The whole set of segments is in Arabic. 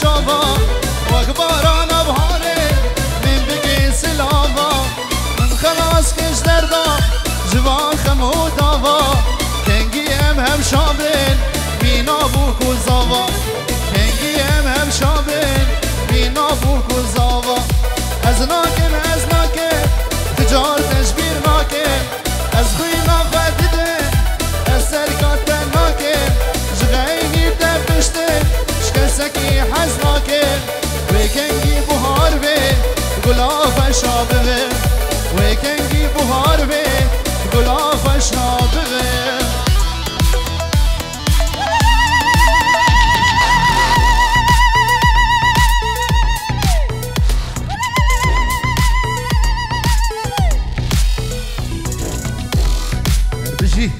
شابا وكباران بهاري من بقي سلابا من خلاص كش دردا جوان خمودابا كنجي هم شابين مين ابوك وزابا كنجي هم شابين مين ابوك وزابا ازناكن تجار تشبير ناكن از خوينا فدده از سرکات ناکن جغيني تبشتن شكسكي حزناكن ويكنجي بهار بي غلاف شابه ويكنجي بهار بي غلاف شابه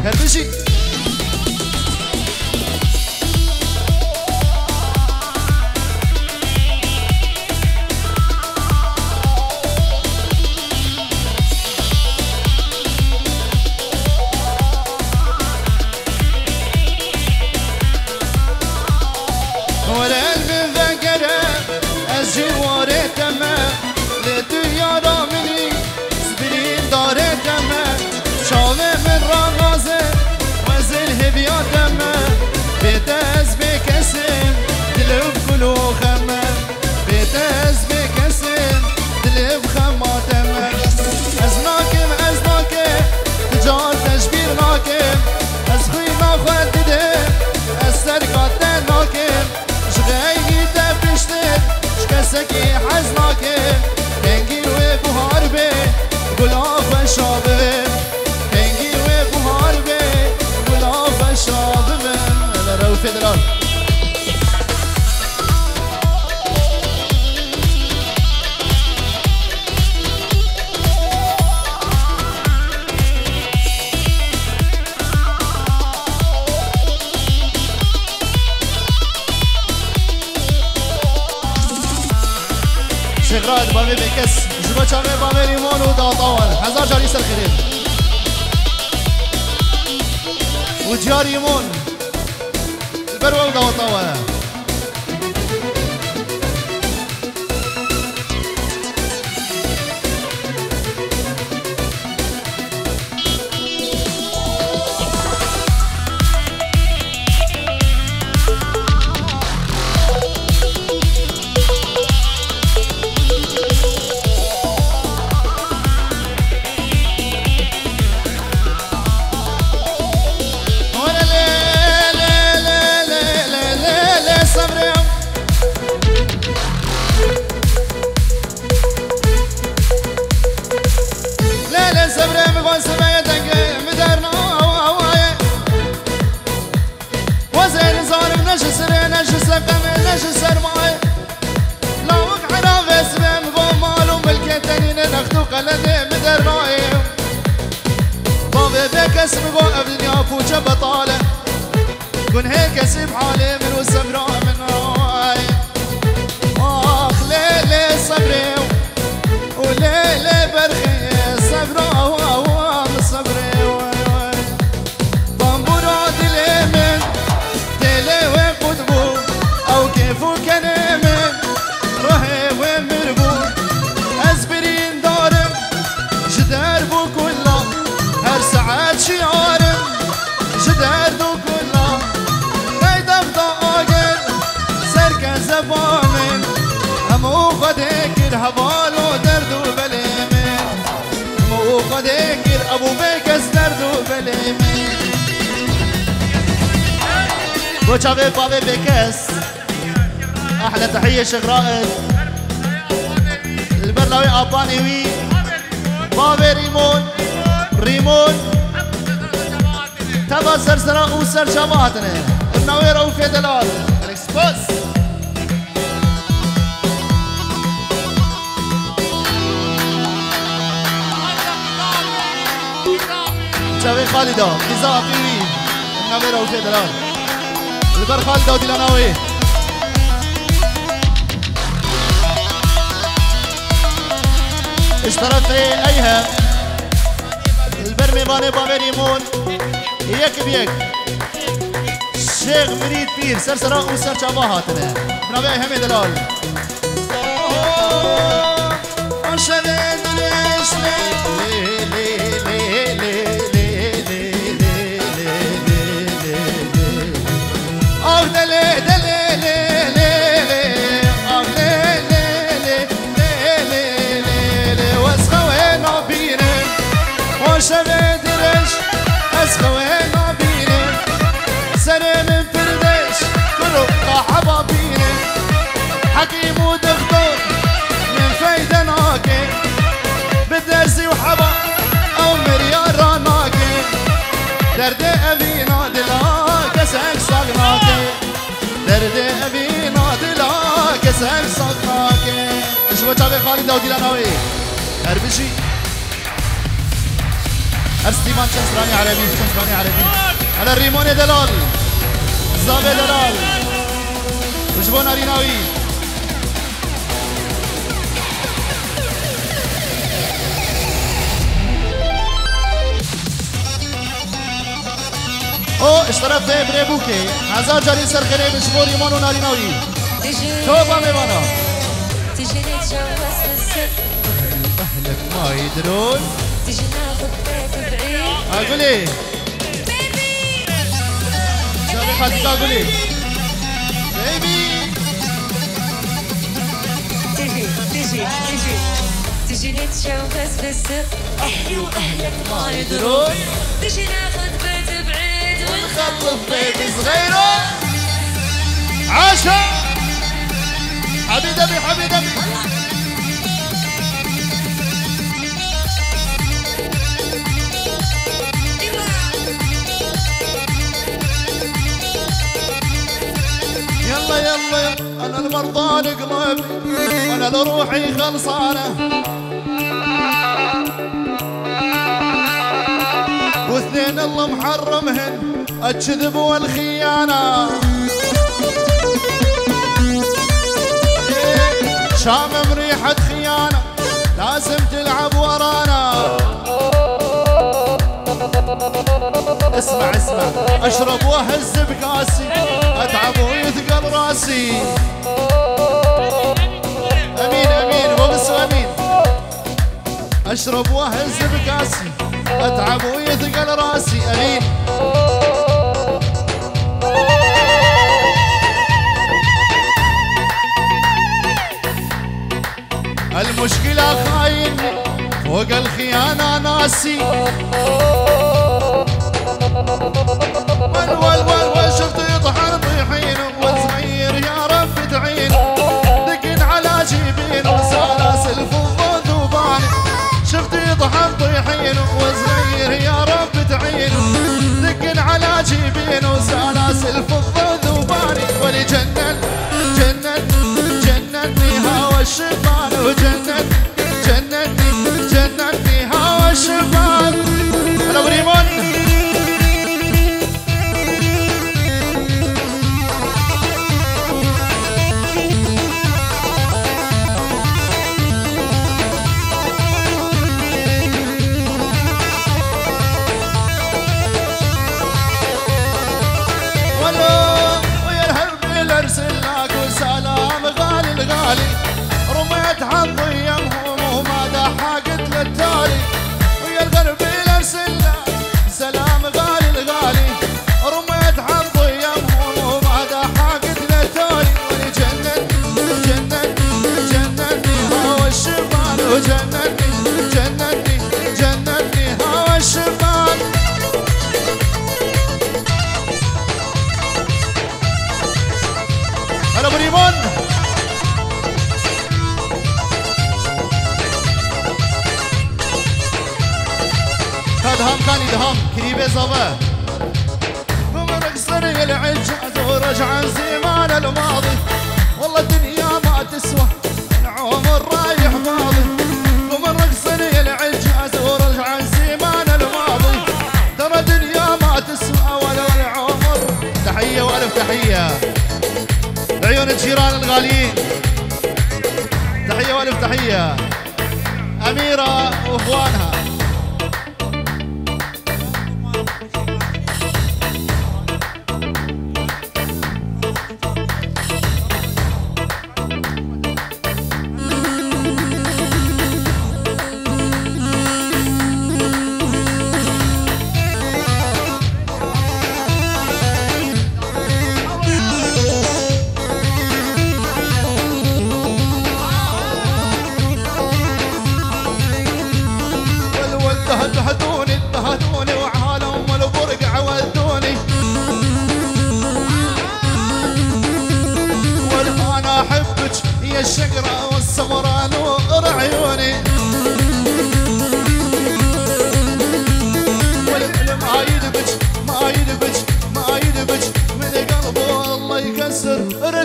هربشي ورد من ذكره الجوار تمام للدنيا رامني سبرين دار تمام شاوه من رغازه وزل هبيات تمام بيتاز بكسم دلب كلو خمه بيتاز بكسم دلب خمه تمام ازناكم تجار تشبير ناكم از خوينا خدده از سرکات ناكم شغيني تبشتن شكسكي حزناكم كنجي وبهار بي غلاف شابه كنجي وبهار بي غلاف شابه لا روف دلال شغراد بامي بكس جبا چامي بامي ريمون و داطاوان 1000 جاري سر خريب وجيا ريمون البروة و داطاوان اسم بو ابني افوجه بطاله كن هيك اسم حالي من وسمراء من راي اخ ليلي صبري وليلي برخي صبراء وام صبري بامبورو دلي من دلي وقدبو او كيفو كان من روحي ومربو اسبرين دارم جدار بو كله هر ساعات شعارم جدار دو كله قيدم ضاقل سركن زبامن همو خدكر هبالو دردو بليمن همو خدكر ابو بكس دردو بليمن بوشابي بابي بكس احلى تحيه شغرائد البرلاوي اباني وي بابي ريمون تبا سرسرا وسر جماعتنا النوير او في دلال الاكسبوس شاوي خالده اضافي وي النوير او في دلال البر خالده ودلاناوي اشترك في ايها البرمي باني بامي ريمون يك بيك شيخ مريد بير سرسراء وسر شابهاتنا بنبي همي دلال وشبه دريش اسخوينا بينا سنة من فردش كله قاحبا بينا حكيم ودكتور من فايدة ناقي بدرسي وحبا او مريار ناقي درد ابينا دلاك اسهل صغناقي درد ابينا دلاك اسهل صغناقي اشبه جابي خالد داودي لناوي هربشي ارستيمان شنسراني عربي على الريموني دلال زابي دلال وجبون ريناوي او اشترف في بريبوكي 1000 جاري سرخري بشبو ريمون وناريناوي توبا ميوانا تجي نتجوز السر اهلك ما يدرون تجي ناخذ بيت بعيد اقولي جابي خالتك اقولي بيبي تجي نتجوز بالسر اهلي واهلك ما يدرون تجي ناخذ بيت بعيد ونخلف بيت صغيره عاشا حبيبي حبيبي يلا يلا انا المرضان قلبي وانا لروحي خلصانه واثنين الله محرمهن الكذب والخيانه شامم ريحه خيانه لازم تلعب ورانا اسمع اشرب واهز بكاسي اتعب ويثقل راسي امين وبس امين اشرب واهز بكاسي اتعب ويثقل راسي امين المشكلة خاين فوق الخيانة ناسي ول شفت يطحن طيحين وصغير يا رب تعين دقن على جيبين وسلاسل فضة ذوبان شفت يطحن طيحين وصغير يا رب تعين دقن على جيبين وسلاسل فضة ذوبان ولجنن جنني هوا الشيطان جنني هوا الشيطان انا بريمون رميت حظي يمهم وما حاقت للتالي ويا القلب الارسل سلام غالي الغالي رميت حظي يمهم وما حاقت للتالي جنني هوا الشيطان جنني هوا الشيطان هلا بريمون دهام كان دهام كريبه زبا بمرق صري العجاز ورجع زمان الماضي والله الدنيا ما تسوى العمر رايح ماضي بمرق صري العجاز ورجع زمان الماضي ترى الدنيا ما تسوى ولا العمر تحيه والف تحيه لعيون الجيران الغاليين تحيه والف تحيه اميره واخوانها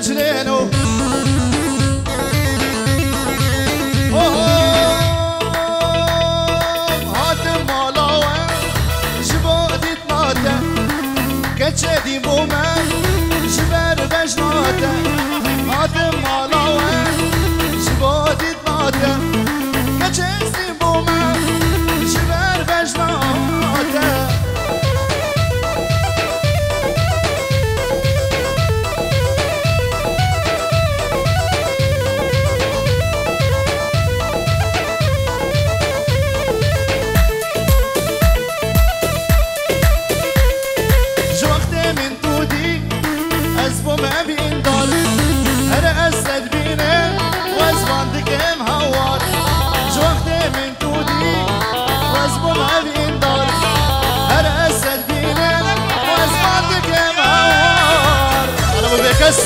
وجلينو هاتم مالاوه جبادي تناته كتشدي بومه جبر بجناته هاتم مالاوه جبادي تناته كتشدي بومه جبر بجناته بس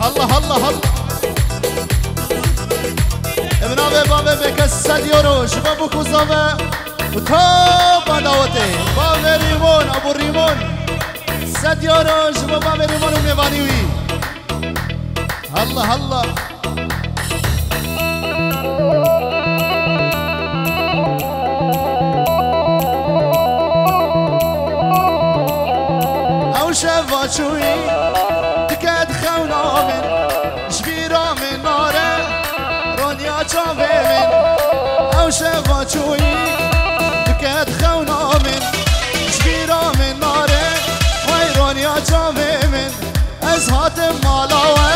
الله الله الله ابن ابي بابا بكس ديورو شباب كوزافا وتوب دعوتي بابا ريمون ابو ريمون سديورو شباب بابا ريمون وميفانيوي الله الله شوي تكاد خونا من جبيرا من ناره رونيا جاوي من او شفا شوي تكاد خونا من جبيرا من ناره وي رونيا جاوي من از هاتم مالاوه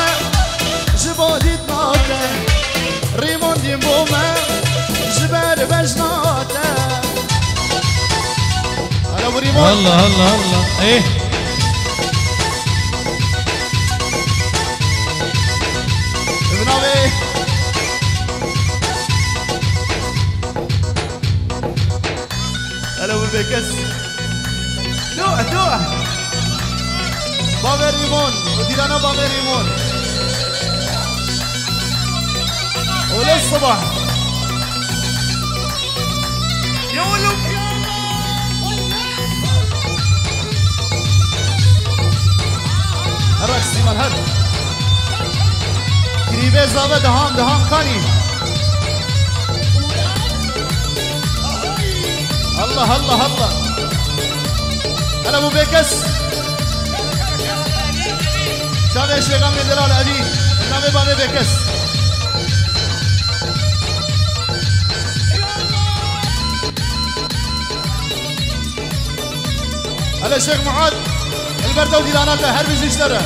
جبادي تناته ريمون دي بومه جبر بجناته هلا ابو ريمون الله الله الله ايه هلا بالبكس دوح بابا ريمون وديرانا بابا ريمون وللصبح يا ولو هرقص سيمان هر قريبه زابه دهام كاني الله الله الله هلا ابو بكس شابه شيخ من دلال ابي النبي بابا بكس هلا الشيخ معاذ البرده وديلاناته هر بيجيشلره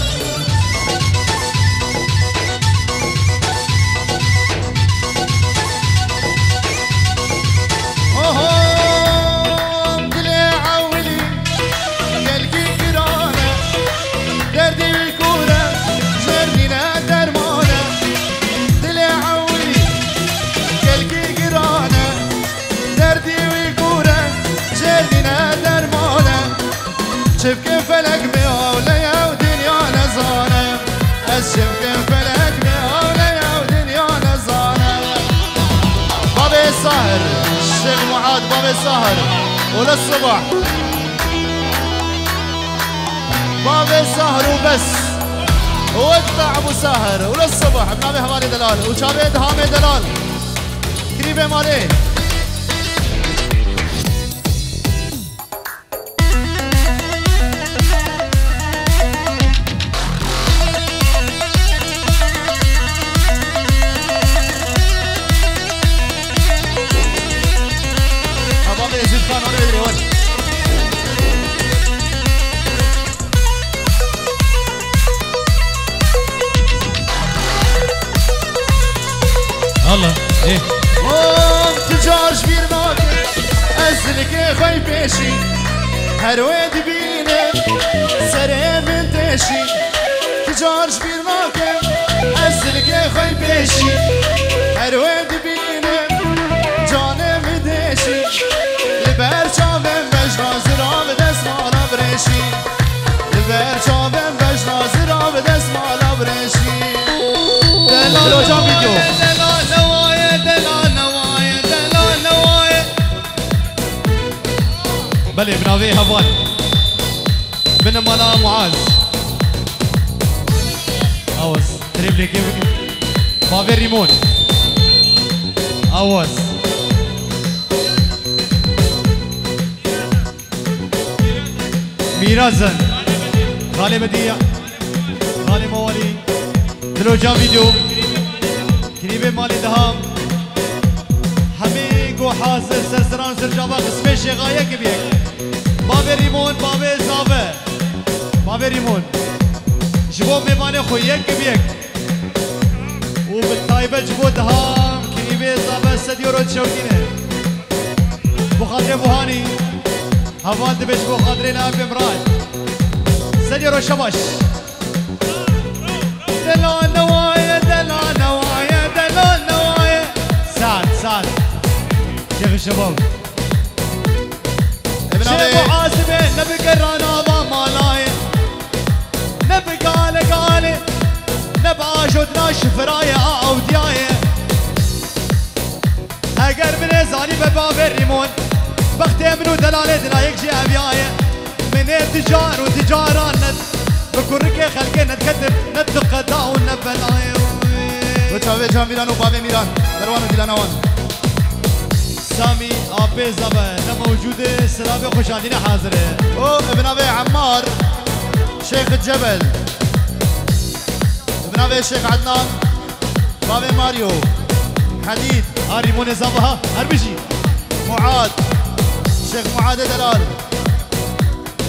شبكن فلك بأولياء ودنيا نزانة الشبكن فلك بأولياء ودنيا نزانة بابي السهر الشيخ معاذ بابي السهر وللصبح بابي السهر وبس واقطع ابو سهر وللصبح بنابي حوالي دلال وشابي دهامي دلال قريبه مالي الله ايه تجارش بير ناكي ازلك خوي بيشي هرويد بينه سري من تشي تجارش بير ناكي ازلك خوي بيشي هرويد بينه جانم دشي لبر شامم بجنا زرام دست مالا برشي لبر شامم بجنا زرام دست مالا برشي دلالو جام فيديو بلي بنافي هفان بن مالا معاذ اوس تريب لي كيف بافي ريمون اوس ميرازن خالي بديع خالي موالي دلو جا فيديو كريبه مالي دهام حميق وحاصل سرسران سرجابا قسمي شغاية كبير بابي ريمون بابي زابه بابي ريمون جبو ميماني خويا كبير وبالطايبة جبو دهام كريبه زابه سديورو تشوكينه بخاطر بوهاني هفان دبش بخاطر لاب امران سديورو شباش دلو نوايا دلو نوايا دلو نوايا سعد سعد شيخ الشباب شيخ محاسبه نبي قرانا مالاي نبي قالي نبي عاشوتنا شفرايا او ديايا اگر من زاني بباب الريمون بختي منو دلالة لا يكجي ابيايا من التجار وتجاران بكرك خلقي نتكتب نتقدا ونبلايا وتشافي جاميران وبابي ميران دروان وديلانوان سامي ابي زبا موجود سلامي خوش عندنا حاضره او ابن ابي عمار شيخ الجبل ابن ابي الشيخ عدنان بابي ماريو حديد ريمون زبها هربشي معاد شيخ معاد دلال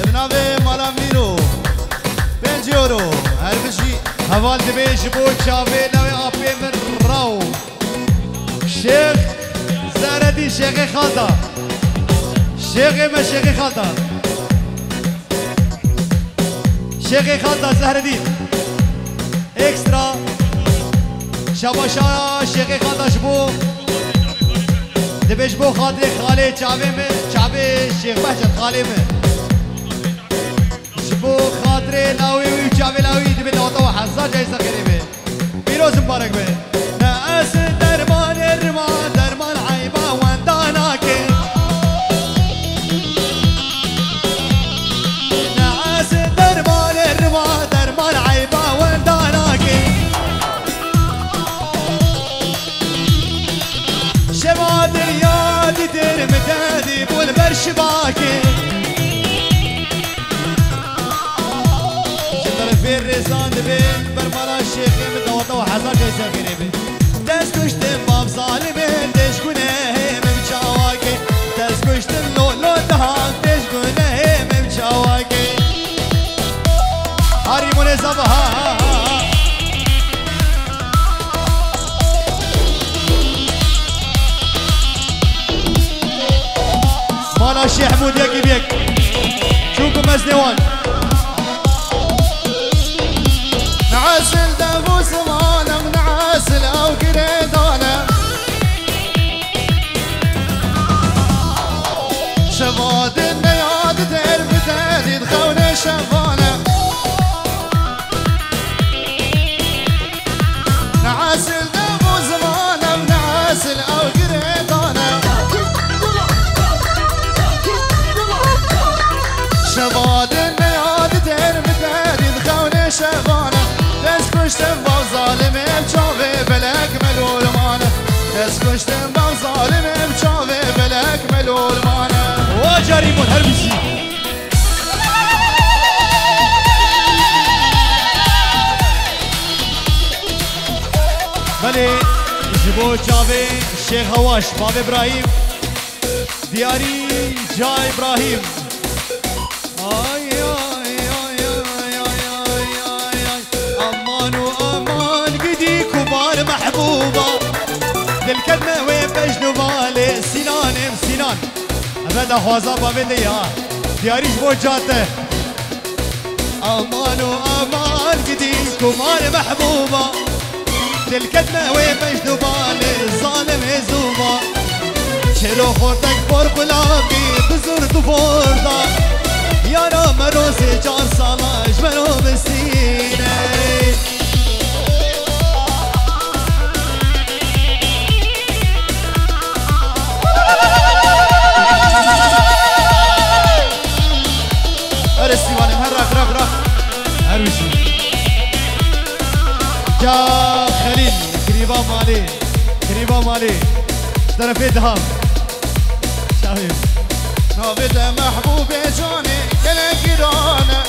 ابن ابي مالاميرو بنجيورو هربشي هوال دبيش بو تشافي نوي ابي من راو شيخ زردي شيخ خالدا شيخ ما شيخ خالدا شيخ خالدا زهردين اكسترا شباشا شيخ خالدا شبو دبيش بو خاطري خالي تشافي من تشافي شيخ بهجت خالي من شبو خاطري لاوي وتشافي لاوي دبي نوطو حزا جاي سخيري بيروز مبارك بي ناس درمان الرمان درمان عيبا وانداناكي ناس درمان الرمان درمان عيبا وانداناكي شباب ريادي دير متادي بالبرش باكي شطر في الرزان بين برمالا الشيخ متوطا وحزا جاي سخيري بي تسكشتن باب ظالمين تشكونه ممشاواكي تسكشتن لو دهان تشكونه ممشاواكي هاري من زبها مالا الشيخ حمود يكي بيك شوفوا مزنوان نعسل دابو سمانة منعسل او قريدانة شفاد النياد تعرف تهديد خوني شفانة نعسل دابو زمانة منعسل او قريدانة شفاد النياد تعرف تهديد خوني شفانة تسكشتن باو ظالمي بشافي بلاك ملول مانا تسكشتن باو ظالمي بشافي بلاك ملول مانا وجري مهربسي بلي جبو جافي الشيخ هواش باب ابراهيم دياري جاي ابراهيم آي آي آي آي آي آي آي امان وامان قدي كبار محبوبه للكلمه وين بجنو بالي سنان سنان ابدا خوازا بابي ديا دياري جبو جاته امان وامان قدي كبار محبوبه للكلمه وين بجنو بالي الظالم هزوبه شرو خورتك بور قلابي بزور دفوردا يارا مروسي جان صلاش منو بسيني خليل قريبة مالي قريبة مالي طرفي دهام شايف نابت محبوب جاني كلا كرانا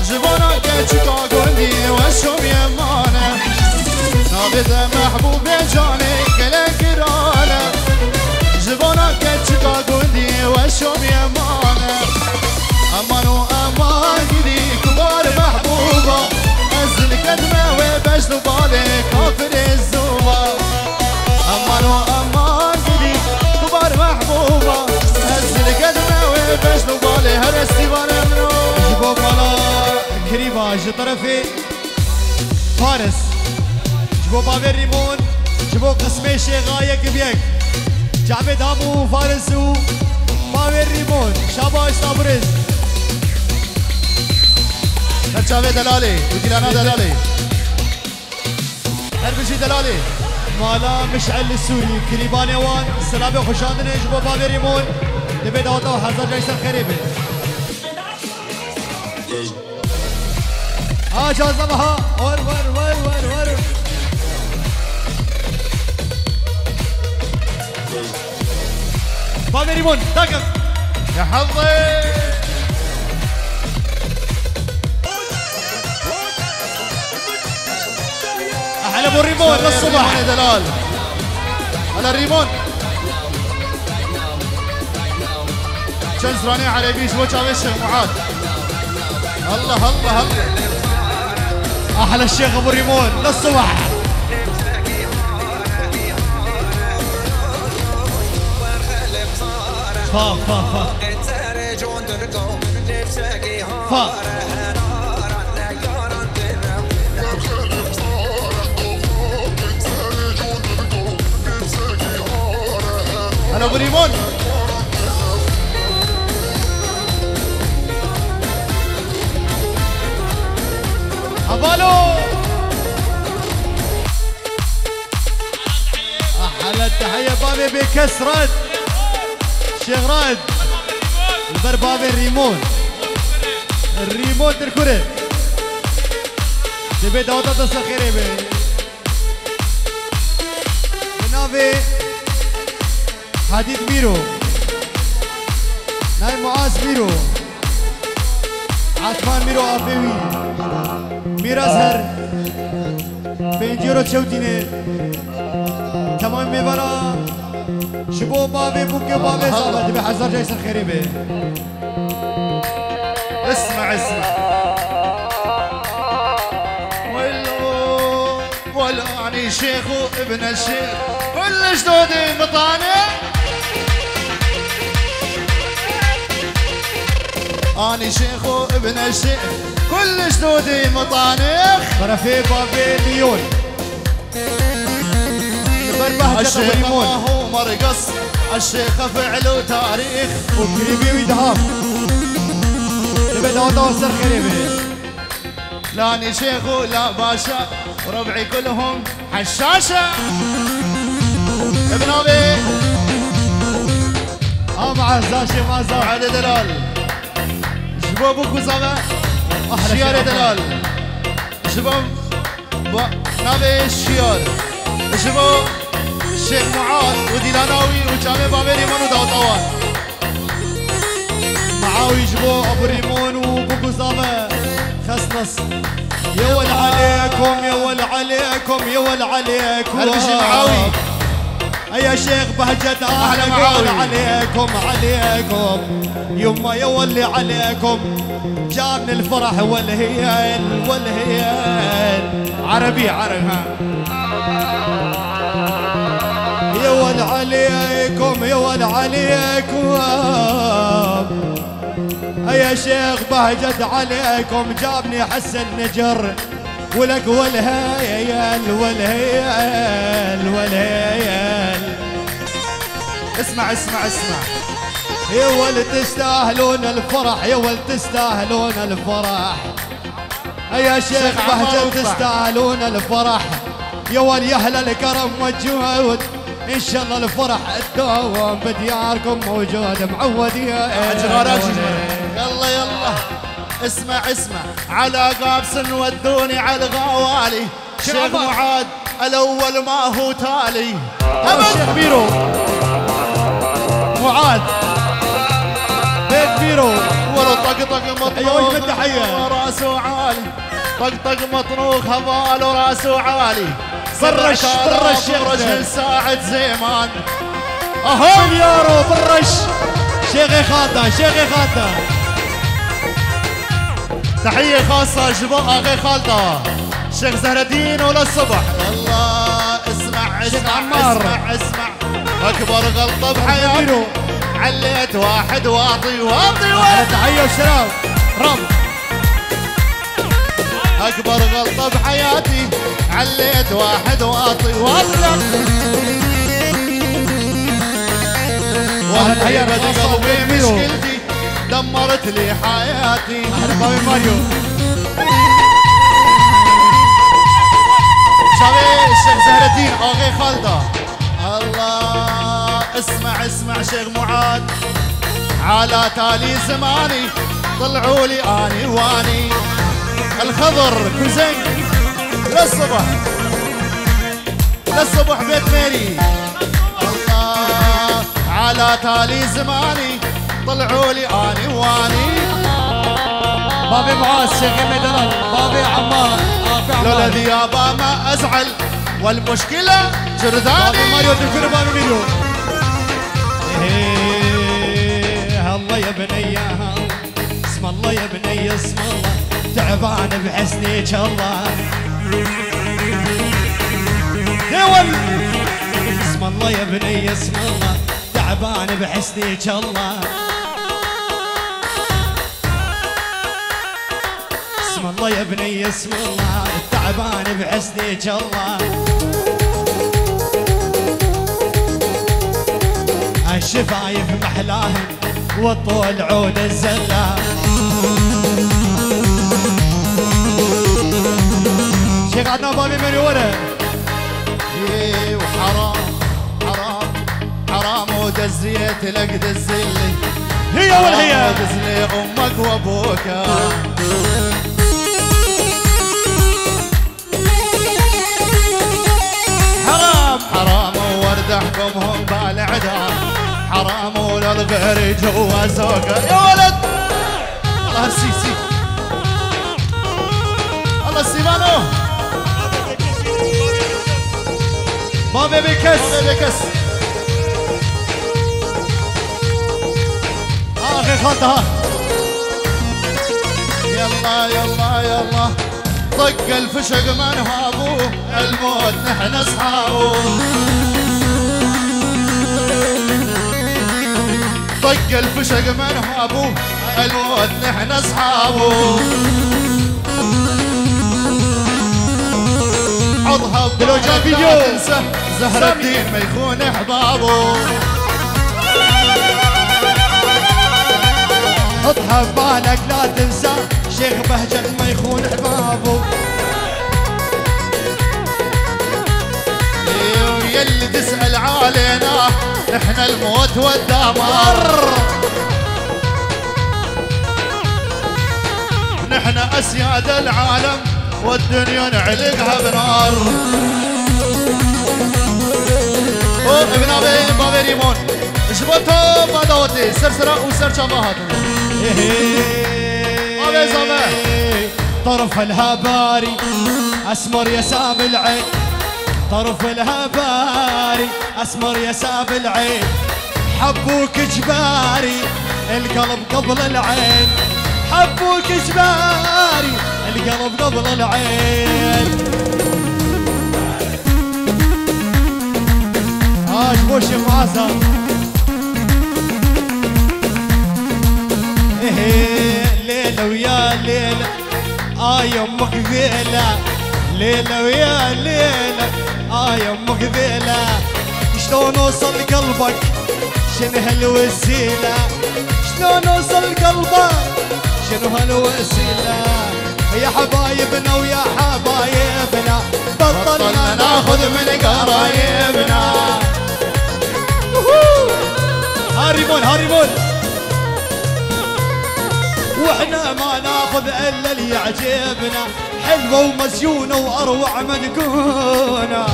جبانا كتشكا قندي وشوم يمانا نابت محبوب جاني كلا كرانا جبانا كتشكا قندي وشوم يمانا أمانو أمان قدي كبار محبوبة أزل كدمة وبجلو بالي كافر الزوبة أمانو أمان قدي كبار محبوبة أزل كدمة وبجلو بالي هرستي وانا منو جبوا مالا كريمة جي طرفي فارس جبوا بابي ريمون جبوا قسمي شيغاية كبيك جعبت هامو فارس و بابي ريمون شاباش تابرز نتشافي دلالي وديلانا دلالي هربجي دلالي مالا مشعل السوري كريبان يوان سلامي خوشاندن جبوا بابي ريمون دبي داوتا وحزر جايسر خريبه جازمها ور ور ور ور ور بابي ريمون تاكم يا حظي احلى ابو الريمون للصبح يا دلال على الريمون شنز راني على بيش وجه وش معاد الله الله الله احلى الشيخ ابو الريمون للصبح فا فا فا فا على ابو ريمون عبالو احلى التحيه بابي بكسرت شيخ راد البر بابي الريمون الريمون تركوري تبي داوتا تسخيري بي بنافي حديد ميرو ناي معاذ ميرو عثمان ميرو افيوي ميرا سر بنجيرو تشوتيني تمام ميبانا شبو بابي بوكي بابي صابت بحزر جايسر خيري بي اسمع ولو اني شيخ وابن الشيخ كل جدودي مطانع اني شيخ وابن الشيخ كل جدودي مطانخ طرفي بابي ليون الشيخ ما هو مرقص الشيخ فعله تاريخ وكريبي ويدهام تبي توصل خريبي لاني شيخ ولا باشا وربعي كلهم حشاشة ابن ابي مع زاشي مع زاشي عاد دلال شبابك وزغا شيار دلال شباب نابي الشيار شباب الشيخ معاذ وديلاناوي وجامع بابي ريمون وداوطوان معاوي جبو ابو ريمون وبوكو زابا خصنص يا ول عليكم يا ول عليكم يا ول عليكم هربشي معاوي يا شيخ بهجت اهلا معاوي عليكم عليكم يما يا ولي عليكم جابني الفرح والهيال والهيال عربي عربي يا ول عليكم يا ول عليكم يا شيخ بهجت عليكم جابني حسن نجر ولك والهيال والهيال والهيال اسمع يا ول تستاهلون الفرح يا ول تستاهلون الفرح يا شيخ بهجت تستاهلون الفرح يا ول يا اهل الكرم والجود ان شاء الله الفرح الدوام بدياركم موجود معود يا يلا اسمع اسمع على قابس ودوني على الغوالي شيخ معاد الاول ما هو تالي الشيخ بيرو معاد بيت بيرو ورا طقطق مطروخ تحية وراسه عالي طقطق مطروخ هبال وراسه عالي برش رجل ساعد زيمان اهو مليارو برش شيخي خالده شيخي خالده تحية خاصة جباء غي خالده شيخ زهر الدين ولا الصبح الله اسمع اسمع اكبر غلطة بحياتي عليت واحد واطي تحية وسلام رب اكبر غلطة بحياتي عليت واحد واطي تحية قلبي مشكلتي دمرت لي حياتي بابي ماريو شباب الشيخ زهر الدين اغي خالده الله اسمع شيخ معاد على تالي زماني طلعوا لي اني واني الخضر كوزين للصبح بيت ميري الله على تالي زماني طلعوا لي اني واني بابي معاذ شيخ ميدان بابي عمار لولا ذيابه ما ازعل والمشكله جرذاني بابي ماريو تذكر بابي ميدو الله يا بني اسم الله يا بني اسم الله تعبان بحسنيك الله دول اسم الله يا بني اسم الله تعبان بحسنيك الله اسم الله يا بني اسم الله تعبان بحسنيك الله الشفايف محلاهن والطول عود الزلا شيخ عدنا بابي من ورا وحرام ودزيت لك دزلي هي والهي دزلي امك وابوك حرام وورد حكمهم بالعدام حرام وللغير جوا زوقه يا ولد الله السيسي الله السيبانو بابي بكس اخي خطها يلا طق الفشق من هابوه الموت نحن اصحابه طق الفشق من هابوه الموت نحن اصحابه عضها لو جاء فيديو تنسى زهر الدين ما يخون احبابه اضحى ببالك لا تنسى شيخ بهجت ما يخون احبابه يلي تسأل علينا نحن الموت والدمار نحن اسياد العالم والدنيا نعلقها بنار ابن بابي ريمون جبتهم بدوتي سرسرة وسر شبهات ابي زمان طرف الهباري اسمر يا ساب العين طرف الهباري اسمر يا ساب العين حبوك جباري القلب قبل العين حبوك جباري القلب قبل العين جبوش معازة ليلة ويا ليلة يمك ذيلة ليلة ويا ليلة يمك ذيلة شلون اوصل قلبك شنو هالوسيلة شلون اوصل قلبك شنو هالوسيلة يا حبايبنا ويا حبايبنا بطلنا ناخذ من قرايبنا هاريبون واحنا ما ناخذ الا اللي يعجبنا، حلوه ومزيونه واروع مدقونه.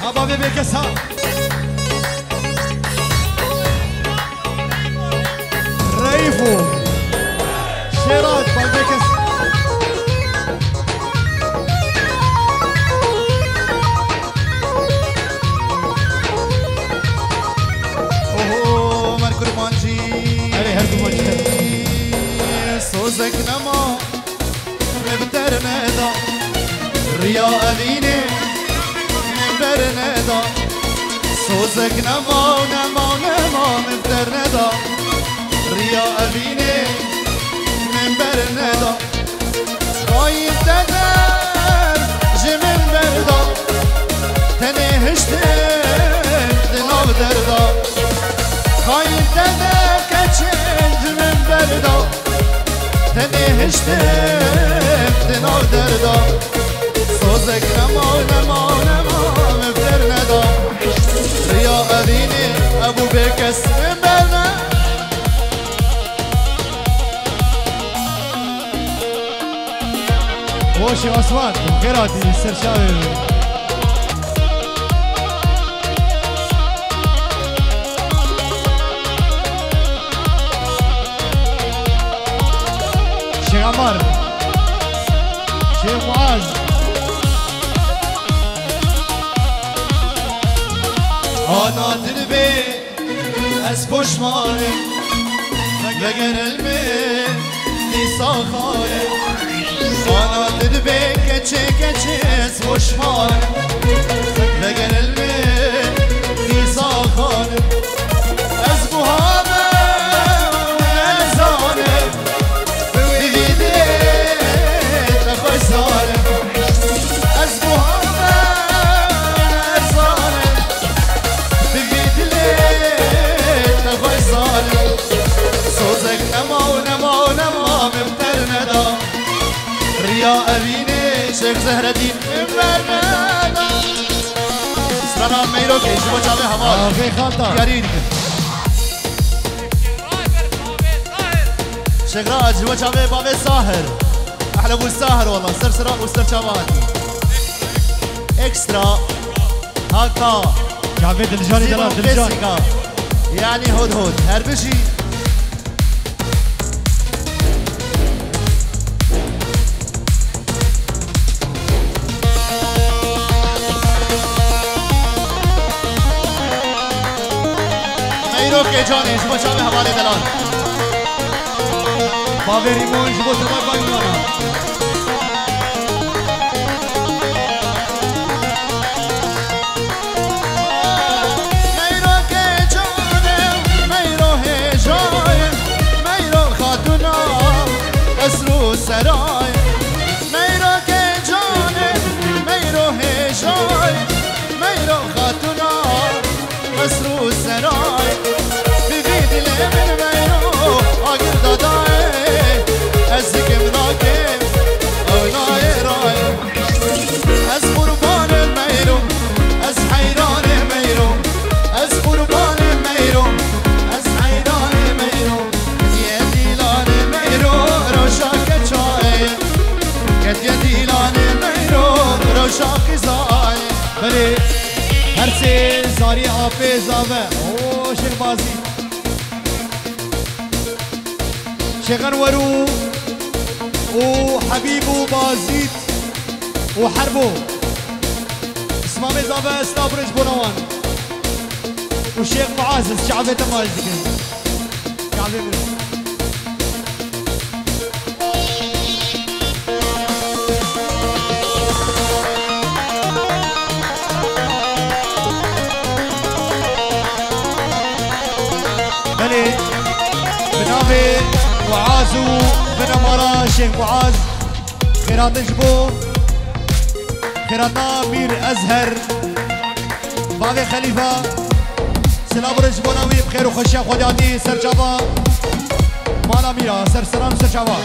هبا بيبي كسا ريفو شيرات بيبي كسا. صوزك نما مبتر ندا ريا أبيني مبتر ندا صوزك نما مبتر ندا ريا أبيني مبتر ندا خايف تدر جمن بردا تنهشتن دناب دردا خايف تدر كچن جمن بردا تنهشتم دنار دردا صوزك نما مفتر ندا ريا أبيني أبو بكس مبرنا. وشي عثمان خيراتي السرشاوي. شيخ عمار شيخ معاذ أنا دربي أسبوش مالي لقر المي لصاخالي أنا دربي كتشي أسبوش مالي لقر المي لصاخالي أسبو هذا ونزاني بفيديت أخساني أسبو هذا ونزاني صوزك نما مبتر ندا ريا أبيني شيخ زهر الدين مبرنا سرانا ميرو كي شبو جابي همال في خانتا يارين شيخ راج شبو جابي بابي ساهر أحلى أبو الساهر والله سرسرا وسر شاباتي إكسترا هاكا جابيت الجاني دلال دلجاني يعني هود هربشي ميرو के जाने شبو شامي حوالي دلال بابي ريمون شبو سرماي بايمانا سراي ميرو كي جاني ميرو هجاي ميرو خاتونا مسرو سراي بفيد لي من ميرو اقر داداي ازك مراكب او ناي راي از قربان الميرو از حيران الميرو از قربان الميرو از حيران الميرو يا ديلان الميرو روشاك يدي لاني ميرو روشاقي زاي بلي هرسي زاري آفي زاوه اوه شيخ بازي شيخ انورو وحبيبو بازيت وحربو اسمامي زاوه استابرج بونوان وشيخ معازز شعبي تماج دكين شعبي مرس بنابي معازو بن مرا شيخ معاذ خيرات جبو خيراتا مير ازهر بابي خليفه سلام رجبو ناوي بخير وخشيه خدياتي سرجابا مالا ميرا سر سلام سرجابا